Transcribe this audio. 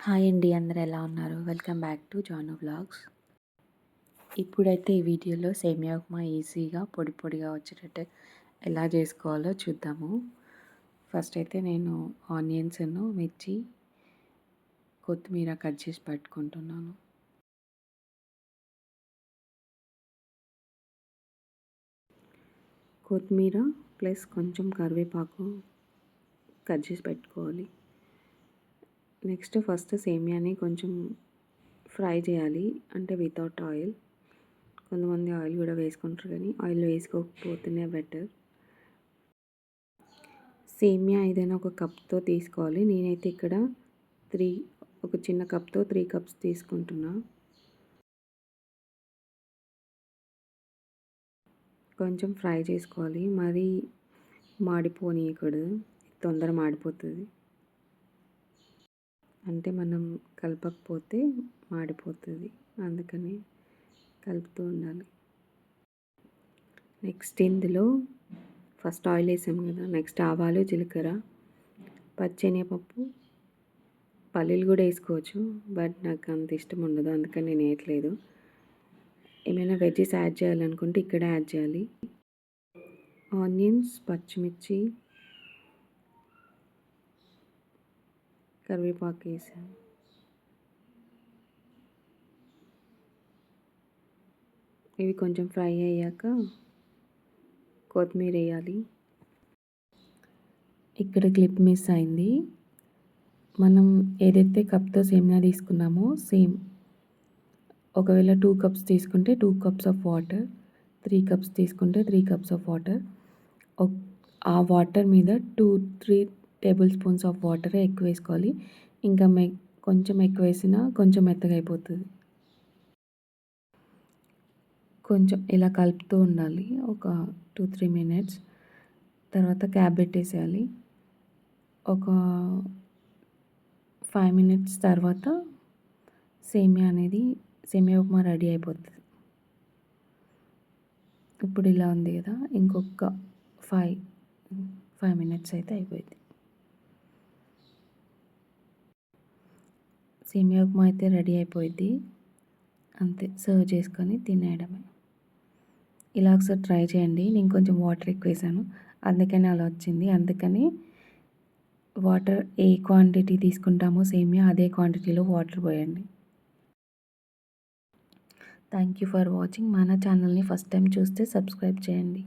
Hi అండి, అందరూ ఎలా ఉన్నారు? Welcome back to Janu vlogs. ఇప్పుడైతే ఈ వీడియోలో సేమియా ఉప్మా ఈజీగా పొడి పొడిగా వచ్చేటట్టు ఎలా చేసుకోవాలో చూద్దాము. ఫస్ట్ అయితే నేను ఆనియన్స్, మిర్చి, కొత్తిమీర కట్ చేసి పెట్టుకుంటున్నాను. కొత్తిమీర ప్లస్ కొంచెం కరివేపాకు కట్ చేసి పెట్టుకోవాలి. నెక్స్ట్ ఫస్ట్ సేమియాని కొంచెం ఫ్రై చేయాలి, అంటే వితౌట్ ఆయిల్. కొంతమంది ఆయిల్ కూడా వేసుకుంటారు, కానీ ఆయిల్ వేసుకోకపోతేనే బెటర్. సేమియా ఏదైనా ఒక కప్తో తీసుకోవాలి. నేనైతే ఇక్కడ ఒక చిన్న కప్తో 3 కప్స్ తీసుకుంటున్నా. కొంచెం ఫ్రై చేసుకోవాలి, మరీ మాడిపోనీయకూడదు, తొందర మాడిపోతుంది. అంటే మనం కలపకపోతే మాడిపోతుంది, అందుకని కలుపుతూ ఉండాలి. నెక్స్ట్ ఇందులో ఫస్ట్ ఆయిల్ వేసాము కదా, నెక్స్ట్ ఆవాలు, జీలకర్ర, పచ్చెనగపప్పు, పల్లీలు కూడా వేసుకోవచ్చు, బట్ నాకు అంత ఇష్టం ఉండదు, అందుకని నేను వేయట్లేదు. ఏమైనా వెజ్జెస్ యాడ్ చేయాలనుకుంటే ఇక్కడ యాడ్ చేయాలి. ఆనియన్స్, పచ్చిమిర్చి, కరివేపాకు వేసాను. ఇవి కొంచెం ఫ్రై అయ్యాక కొత్తిమీర వేయాలి. ఇక్కడ క్లిప్ మిస్ అయింది. మనం ఏదైతే కప్తో సేమియా తీసుకున్నామో సేమ్, ఒకవేళ 2 కప్స్ తీసుకుంటే 2 కప్స్ ఆఫ్ వాటర్, 3 కప్స్ తీసుకుంటే 3 కప్స్ ఆఫ్ వాటర్. ఆ వాటర్ మీద 2-3 టేబుల్ స్పూన్స్ ఆఫ్ వాటర్ ఎక్కువ వేసుకోవాలి. ఇంకా కొంచెం ఎక్కువ వేసినా కొంచెం మెత్తగా అయిపోతుంది. కొంచెం ఇలా కలుపుతూ ఉండాలి ఒక 2-3 మినిట్స్. తర్వాత క్యాప్ పెట్టేసేయాలి. ఒక 5 మినిట్స్ తర్వాత సేమియా ఉప్మా రెడీ అయిపోతుంది. ఇప్పుడు ఇలా ఉంది కదా, ఇంకొక 5 మినిట్స్ అయితే అయిపోయింది. సేమియా ఉప్మా అయితే రెడీ అయిపోయింది. అంతే, సర్వ్ చేసుకొని తినేయడమే. ఇలా ఒకసారి ట్రై చేయండి. నేను కొంచెం వాటర్ ఎక్కువ వేసాను, అందుకని అలా వచ్చింది. అందుకని వాటర్ ఏ క్వాంటిటీ తీసుకుంటామో సేమియా, అదే క్వాంటిటీలో వాటర్ పోయండి. Thank you for watching. మన ఛానల్ని ఫస్ట్ టైం చూస్తే సబ్స్క్రైబ్ చేయండి.